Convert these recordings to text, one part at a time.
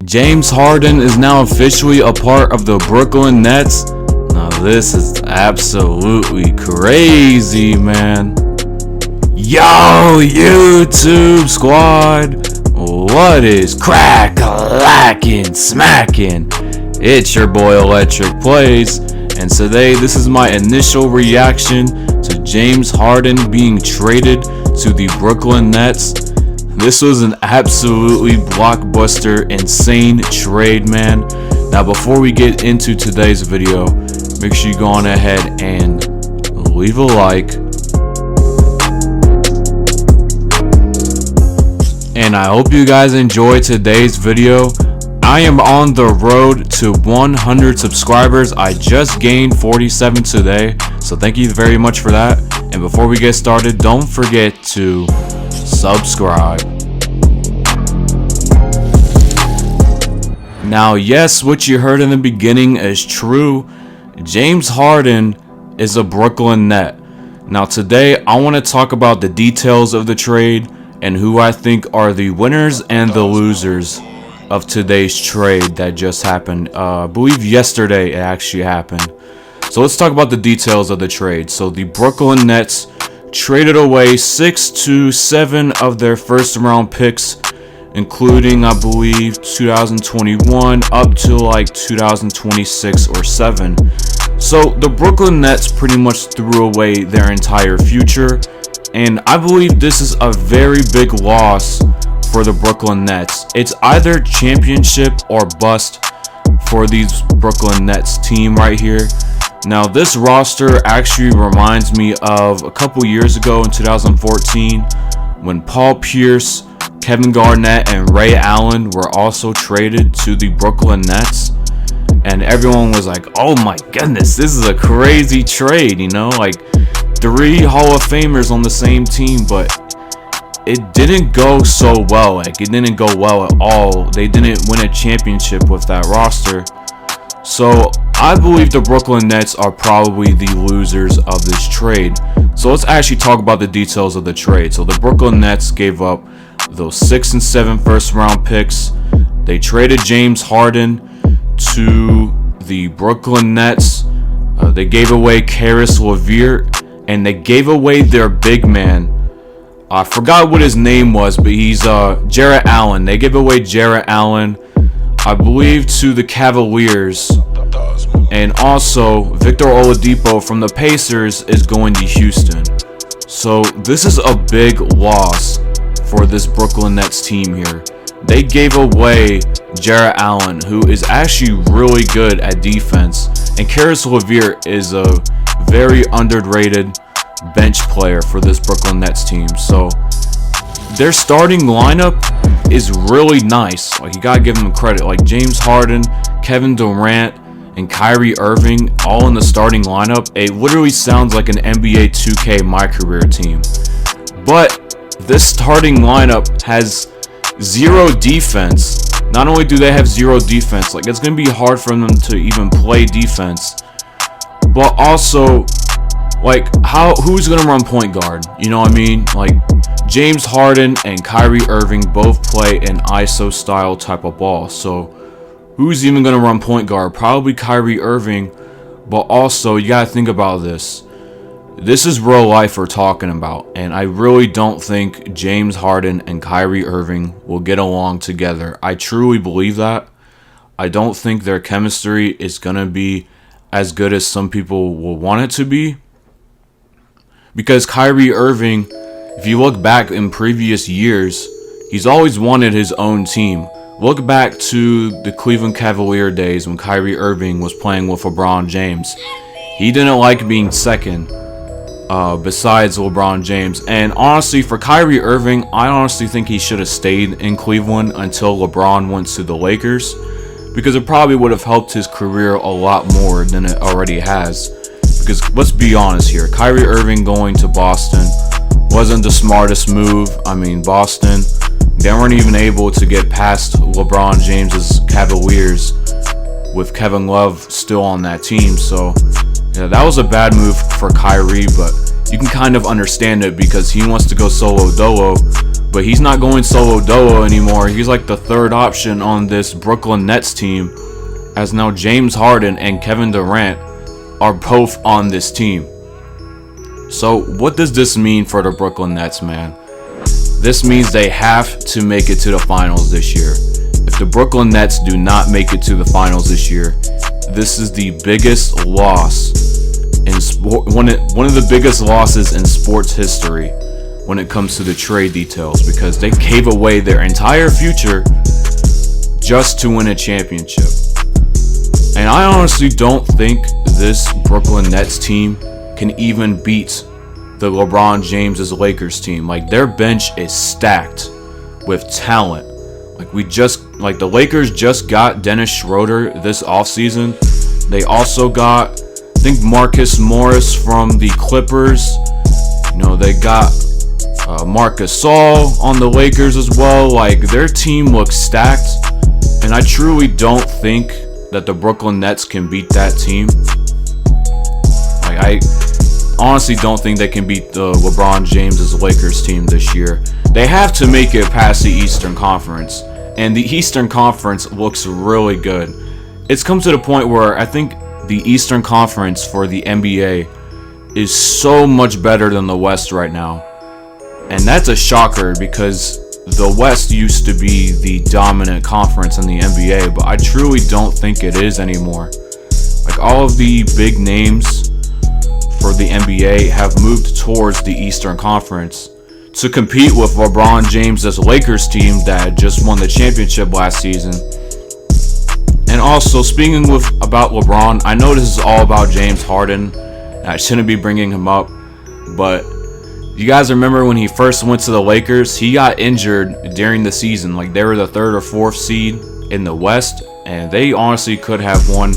James Harden is now officially a part of the Brooklyn Nets. Now this is absolutely crazy, man. Yo, YouTube squad, what is crack-a-lackin' smackin'? It's your boy Electric Plays, and today this is my initial reaction to James Harden being traded to the Brooklyn Nets. This was an absolutely blockbuster, insane trade, man. Now before we get into today's video, make sure you go on ahead and leave a like. And I hope you guys enjoyed today's video. I am on the road to 100 subscribers. I just gained 47 today, so thank you very much for that. And before we get started, don't forget to subscribe. Now, yes, what you heard in the beginning is true. James Harden is a Brooklyn Net. Now today I want to talk about the details of the trade and who I think are the winners and the losers of today's trade that just happened. I believe yesterday it actually happened. So let's talk about the details of the trade. So the Brooklyn Nets traded away 6 to 7 of their first round picks, including I believe 2021 up to like 2026 or 7. So the Brooklyn Nets pretty much threw away their entire future, and I believe this is a very big loss for the Brooklyn Nets. It's either championship or bust for these Brooklyn Nets team right here. Now this roster actually reminds me of a couple years ago in 2014 when Paul Pierce, Kevin Garnett, and Ray Allen were also traded to the Brooklyn Nets. And everyone was like, oh my goodness, this is a crazy trade, you know, like 3 Hall of Famers on the same team. But it didn't go so well. Like, it didn't go well at all. They didn't win a championship with that roster. So I believe the Brooklyn Nets are probably the losers of this trade. So let's actually talk about the details of the trade. So the Brooklyn Nets gave up those 6 and 7 first round picks. They traded James Harden to the Brooklyn Nets. They gave away Caris LeVert, and they gave away their big man. I forgot what his name was, but he's Jarrett Allen. They gave away Jarrett Allen, I believe, to the Cavaliers. And also Victor Oladipo from the Pacers is going to Houston. So this is a big loss for this Brooklyn Nets team here. They gave away Jarrett Allen, who is actually really good at defense, and Caris LeVert is a very underrated bench player for this Brooklyn Nets team. So their starting lineup is really nice. Like, you gotta give them credit. Like James Harden, Kevin Durant, and Kyrie Irving all in the starting lineup. It literally sounds like an NBA 2K My Career team. But this starting lineup has zero defense. Not only do they have zero defense, like, it's gonna be hard for them to even play defense, but also, like, who's gonna run point guard? You know what I mean? Like, James Harden and Kyrie Irving both play an ISO style type of ball. So who's even gonna run point guard? Probably Kyrie Irving. But also, you gotta think about this. This is real life we're talking about, and I really don't think James Harden and Kyrie Irving will get along together. I truly believe that. I don't think their chemistry is gonna be as good as some people will want it to be. Because Kyrie Irving, if you look back in previous years, he's always wanted his own team. Look back to the Cleveland Cavalier days when Kyrie Irving was playing with LeBron James. He didn't like being second besides LeBron James. And honestly, for Kyrie Irving, I honestly think he should have stayed in Cleveland until LeBron went to the Lakers, because it probably would have helped his career a lot more than it already has. Because let's be honest here, Kyrie Irving going to Boston wasn't the smartest move. I mean, Boston, they weren't even able to get past LeBron James's Cavaliers with Kevin Love still on that team. So yeah, that was a bad move for Kyrie, but you can kind of understand it because he wants to go solo dolo But he's not going solo dolo anymore. He's like the third option on this Brooklyn Nets team, as now James Harden and Kevin Durant are both on this team. So what does this mean for the Brooklyn Nets, man? This means they have to make it to the finals this year. If the Brooklyn Nets do not make it to the finals this year, this is the biggest loss in sport, one of the biggest losses in sports history when it comes to the trade details, because they gave away their entire future just to win a championship. And I honestly don't think this Brooklyn Nets team can even beat the LeBron James' Lakers team. Like, their bench is stacked with talent. Like the Lakers just got Dennis Schroeder this offseason. They also got, I think, Marcus Morris from the Clippers. They got Marcus Gasol on the Lakers as well. Like, their team looks stacked, and I truly don't think that the Brooklyn Nets can beat that team. Like, I honestly don't think they can beat the LeBron James' Lakers team this year. They have to make it past the Eastern Conference, and the Eastern Conference looks really good. It's come to the point where I think the Eastern Conference for the NBA is so much better than the West right now. And that's a shocker, because the West used to be the dominant conference in the NBA, but I truly don't think it is anymore. Like, all of the big names for the NBA have moved towards the Eastern Conference to compete with LeBron James' Lakers team that just won the championship last season. And also, speaking about LeBron, I know this is all about James Harden, and I shouldn't be bringing him up, but you guys remember when he first went to the Lakers, he got injured during the season. Like, they were the 3rd or 4th seed in the West, and they honestly could have won,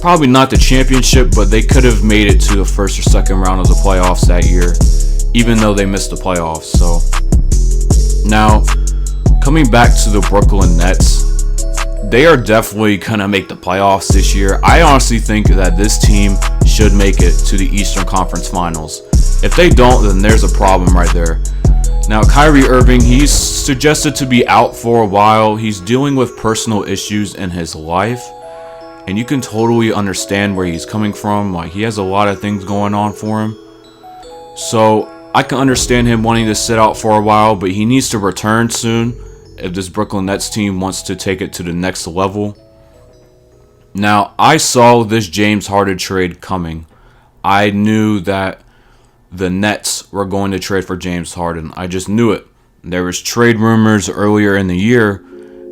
probably not the championship, but they could have made it to the 1st or 2nd round of the playoffs that year, even though they missed the playoffs. So now, coming back to the Brooklyn Nets, they are definitely gonna make the playoffs this year. I honestly think that this team should make it to the Eastern Conference Finals. If they don't, then there's a problem right there. Now, Kyrie Irving, he's suggested to be out for a while. He's dealing with personal issues in his life, and you can totally understand where he's coming from. Like, he has a lot of things going on for him. So I can understand him wanting to sit out for a while, but he needs to return soon if this Brooklyn Nets team wants to take it to the next level. Now, I saw this James Harden trade coming. I knew that the Nets were going to trade for James Harden. I just knew it. There was trade rumors earlier in the year,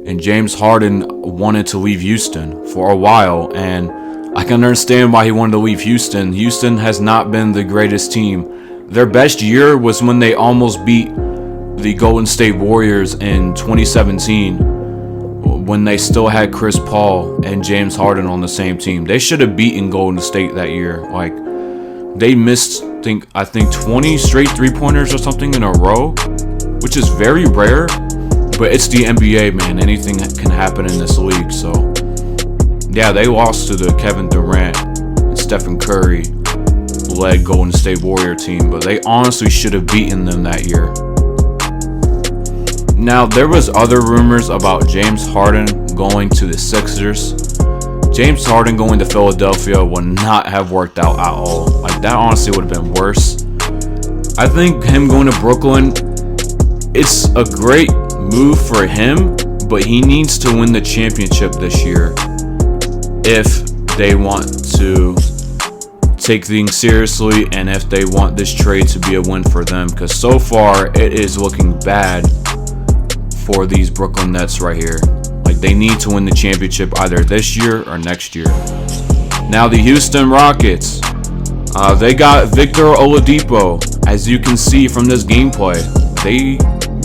and James Harden wanted to leave Houston for a while, and I can understand why he wanted to leave Houston. Houston has not been the greatest team. Their best year was when they almost beat the Golden State Warriors in 2017, when they still had Chris Paul and James Harden on the same team. They should have beaten Golden State that year. Like, they missed, I think 20 straight three-pointers or something in a row, which is very rare, but it's the NBA, man. Anything can happen in this league. So yeah, they lost to the Kevin Durant and Stephen Curry led Golden State Warrior team, but they honestly should have beaten them that year. Now, there was other rumors about James Harden going to the Sixers. James Harden going to Philadelphia would not have worked out at all. Like, that honestly would have been worse. I think him going to Brooklyn, it's a great move for him, but he needs to win the championship this year if they want to take things seriously and if they want this trade to be a win for them, because so far it is looking bad for these Brooklyn Nets right here. Like, they need to win the championship either this year or next year. Now, the Houston Rockets, they got Victor Oladipo. As you can see from this gameplay, they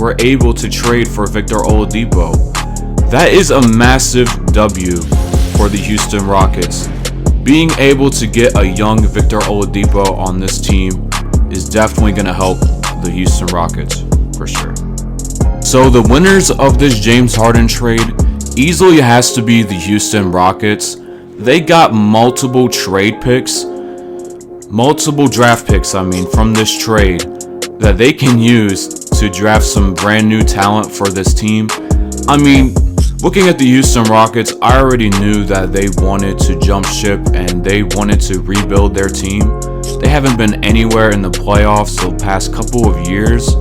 were able to trade for Victor Oladipo. That is a massive W for the Houston Rockets. Being able to get a young Victor Oladipo on this team is definitely going to help the Houston Rockets for sure. So the winners of this James Harden trade easily has to be the Houston Rockets. They got multiple draft picks, from this trade that they can use to draft some brand new talent for this team. I mean, looking at the Houston Rockets, I already knew that they wanted to jump ship and they wanted to rebuild their team. They haven't been anywhere in the playoffs the past couple of years.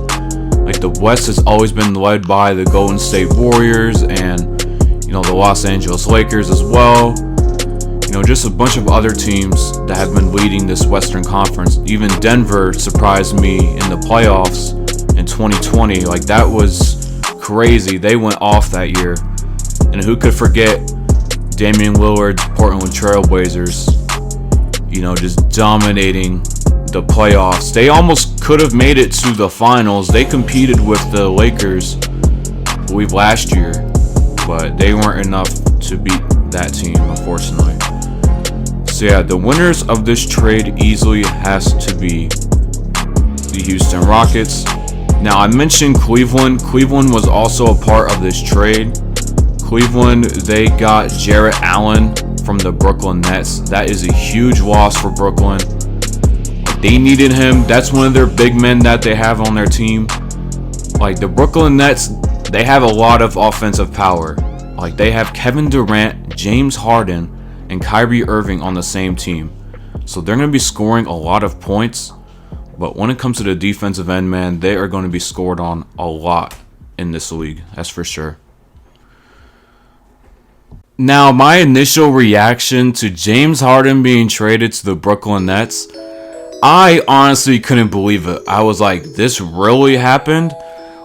Like, the West has always been led by the Golden State Warriors and, the Los Angeles Lakers as well. Just a bunch of other teams that have been leading this Western Conference. Even Denver surprised me in the playoffs in 2020. Like, that was crazy. They went off that year. And who could forget Damian Lillard's Portland Trailblazers, just dominating the playoffs. They almost could have made it to the finals. They competed with the Lakers, I believe, last year, but they weren't enough to beat that team, unfortunately. So yeah, the winners of this trade easily has to be the Houston Rockets. Now, I mentioned Cleveland. Cleveland was also a part of this trade. Cleveland, they got Jarrett Allen from the Brooklyn Nets. That is a huge loss for Brooklyn. They needed him. That's one of their big men that they have on their team. Like, the Brooklyn Nets, they have a lot of offensive power. Like, they have Kevin Durant, James Harden, and Kyrie Irving on the same team. So they're going to be scoring a lot of points. But when it comes to the defensive end, man, they are going to be scored on a lot in this league. That's for sure. Now, my initial reaction to James Harden being traded to the Brooklyn Nets, I honestly couldn't believe it. I was like, this really happened?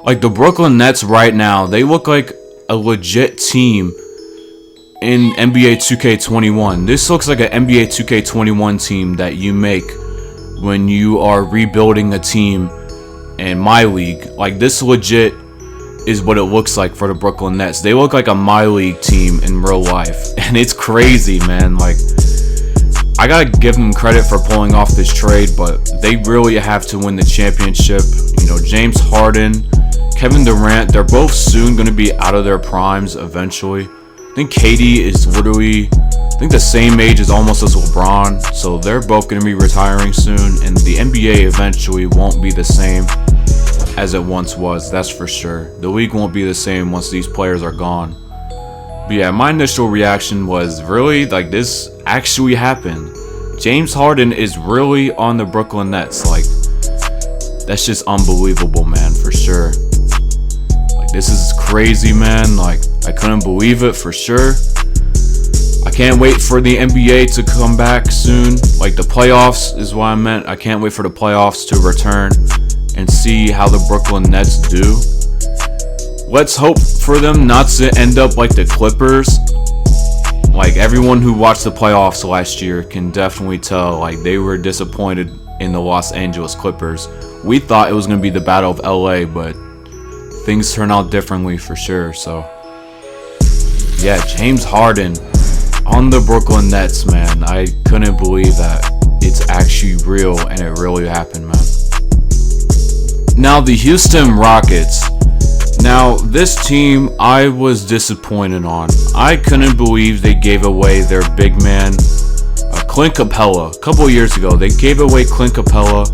Like, the Brooklyn Nets right now, they look like a legit team in NBA 2K21. This looks like an NBA 2K21 team that you make when you are rebuilding a team in my league. Like, this legit is what it looks like for the Brooklyn Nets. They look like a my league team in real life. And it's crazy, man. Like, I gotta give them credit for pulling off this trade, but they really have to win the championship. James Harden, Kevin Durant, they're both soon going to be out of their primes eventually. I think KD is literally, the same age as almost as LeBron, so they're both going to be retiring soon, and the NBA eventually won't be the same as it once was, that's for sure. The league won't be the same once these players are gone. But yeah, my initial reaction was, really? Like, this actually happened? James Harden is really on the Brooklyn Nets. Like, that's just unbelievable, man, for sure. Like, this is crazy, man. Like, I couldn't believe it, for sure. I can't wait for the NBA to come back soon. Like, the playoffs is what I meant. I can't wait for the playoffs to return and see how the Brooklyn Nets do. Let's hope for them not to end up like the Clippers. Like, everyone who watched the playoffs last year can definitely tell, like, they were disappointed in the Los Angeles Clippers. We thought it was going to be the Battle of LA, but things turn out differently for sure. So yeah, James Harden on the Brooklyn Nets, man. I couldn't believe that it's actually real and it really happened, man. Now, the Houston Rockets. Now, this team I was disappointed on. I couldn't believe they gave away their big man, Clint Capella. A couple years ago, they gave away Clint Capella.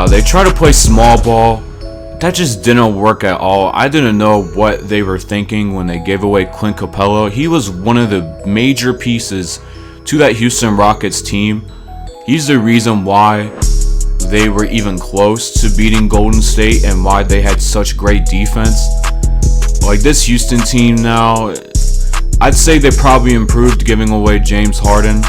They tried to play small ball. That just didn't work at all. I didn't know what they were thinking when they gave away Clint Capella. He was one of the major pieces to that Houston Rockets team. He's the reason why they were even close to beating Golden State and why they had such great defense. Like, this Houston team now, I'd say they probably improved giving away James Harden.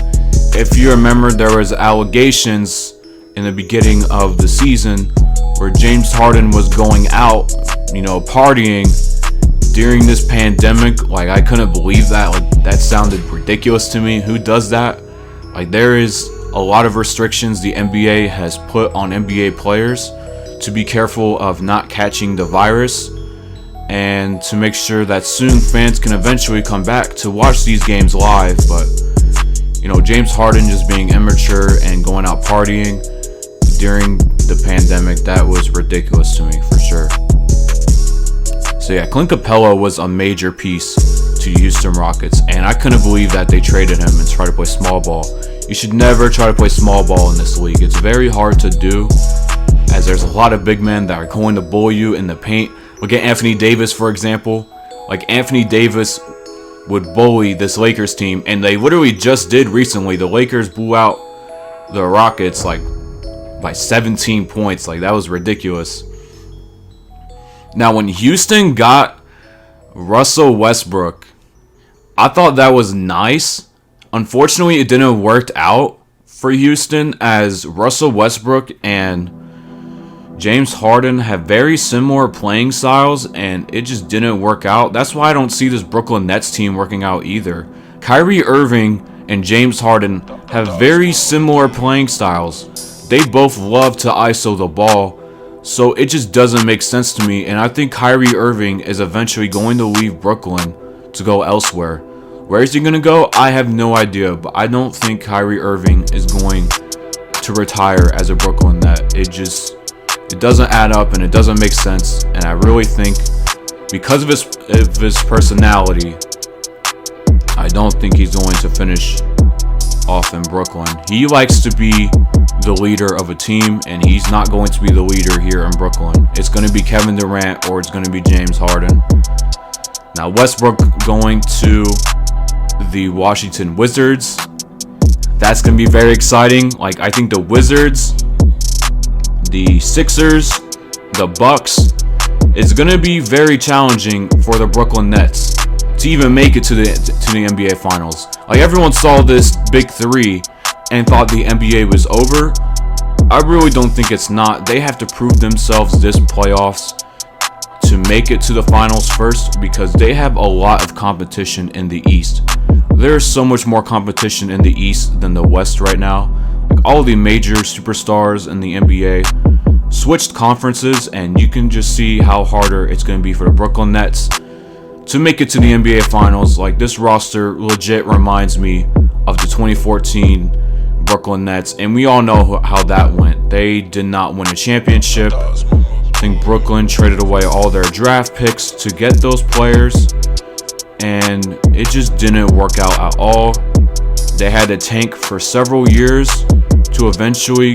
If you remember, there was allegations in the beginning of the season where James Harden was going out, partying during this pandemic. Like, I couldn't believe that. Like, that sounded ridiculous to me. Who does that? Like, there is a lot of restrictions the NBA has put on NBA players to be careful of not catching the virus and to make sure that soon fans can eventually come back to watch these games live. But, James Harden just being immature and going out partying during the pandemic, that was ridiculous to me, for sure. So yeah, Clint Capella was a major piece to Houston Rockets, and I couldn't believe that they traded him and tried to play small ball. You should never try to play small ball in this league. It's very hard to do. as there's a lot of big men that are going to bully you in the paint. Look at Anthony Davis, for example. Like, Anthony Davis would bully this Lakers team, and they literally just did recently. The Lakers blew out the Rockets like by 17 points. Like, that was ridiculous. Now, when Houston got Russell Westbrook, I thought that was nice. Unfortunately, it didn't work out for Houston, as Russell Westbrook and James Harden have very similar playing styles, and it just didn't work out. That's why I don't see this Brooklyn Nets team working out either. Kyrie Irving and James Harden have very similar playing styles. They both love to ISO the ball, so it just doesn't make sense to me, and I think Kyrie Irving is eventually going to leave Brooklyn to go elsewhere. Where is he going to go? I have no idea, but I don't think Kyrie Irving is going to retire as a Brooklyn Net. It doesn't add up, and it doesn't make sense, and I really think because of his personality, I don't think he's going to finish off in Brooklyn. He likes to be the leader of a team, and he's not going to be the leader here in Brooklyn. It's going to be Kevin Durant or it's going to be James Harden. Now, Westbrook going to the Washington Wizards. That's going to be very exciting. Like, I think the Wizards, the Sixers, the Bucks, it's going to be very challenging for the Brooklyn Nets to even make it to the NBA Finals. Like, everyone saw this big three and thought the NBA was over. I really don't think it's not. They have to prove themselves this playoffs to make it to the finals first, because they have a lot of competition in the East. There's so much more competition in the East than the West right now. Like, all the major superstars in the NBA switched conferences, and you can just see how harder it's going to be for the Brooklyn Nets to make it to the NBA Finals. Like, this roster legit reminds me of the 2014 Brooklyn Nets, and we all know how that went. They did not win a championship. I think Brooklyn traded away all their draft picks to get those players, and it just didn't work out at all. They had to tank for several years to eventually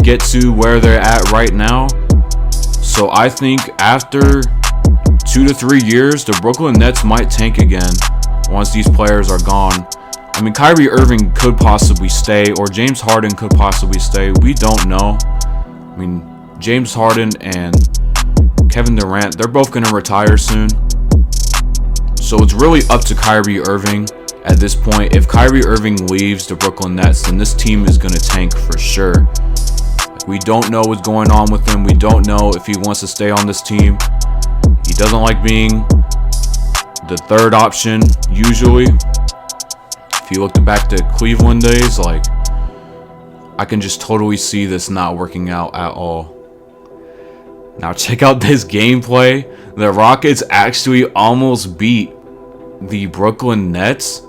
get to where they're at right now. So I think after 2 to 3 years, the Brooklyn Nets might tank again once these players are gone. I mean, Kyrie Irving could possibly stay, or James Harden could possibly stay. We don't know. I mean, James Harden and Kevin Durant, they're both going to retire soon. So it's really up to Kyrie Irving at this point. If Kyrie Irving leaves the Brooklyn Nets, then this team is going to tank for sure. Like, we don't know what's going on with him. We don't know if he wants to stay on this team. He doesn't like being the third option usually. If you look back to Cleveland days, like, I can just totally see this not working out at all. Now check out this gameplay. The Rockets actually almost beat the Brooklyn Nets.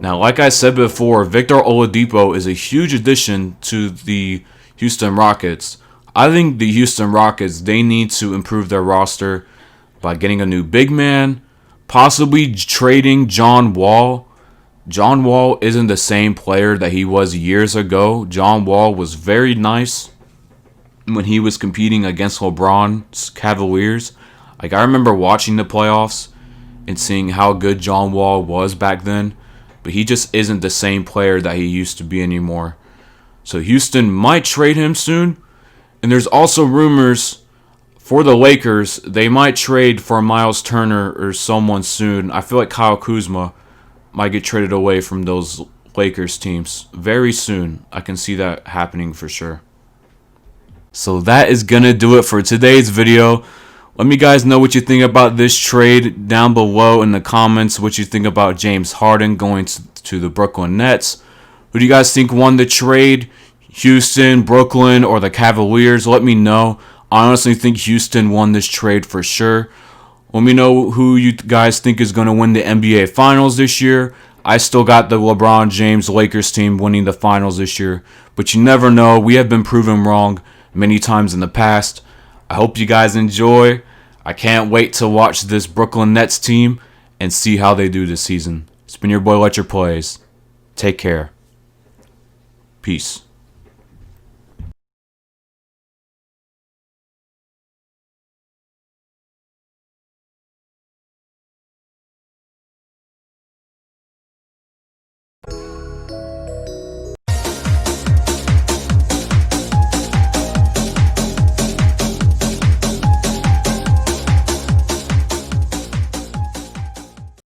Now, like I said before, Victor Oladipo is a huge addition to the Houston Rockets. I think the Houston Rockets, they need to improve their roster by getting a new big man, possibly trading John Wall. John Wall isn't the same player that he was years ago. John Wall was very nice when he was competing against LeBron's Cavaliers. Like, I remember watching the playoffs and seeing how good John Wall was back then, but he just isn't the same player that he used to be anymore. So Houston might trade him soon. And there's also rumors for the Lakers, they might trade for Miles Turner or someone soon. I feel like Kyle Kuzma might get traded away from those Lakers teams very soon. I can see that happening for sure. So that is going to do it for today's video. Let me guys know what you think about this trade down below in the comments. What you think about James Harden going to the Brooklyn Nets. Who do you guys think won the trade? Houston, Brooklyn, or the Cavaliers? Let me know. I honestly think Houston won this trade for sure. Let me know who you guys think is going to win the NBA Finals this year. I still got the LeBron James Lakers team winning the Finals this year. But you never know. We have been proven wrong many times in the past. I hope you guys enjoy. I can't wait to watch this Brooklyn Nets team and see how they do this season. It's been your boy Let Your Plays. Take care. Peace.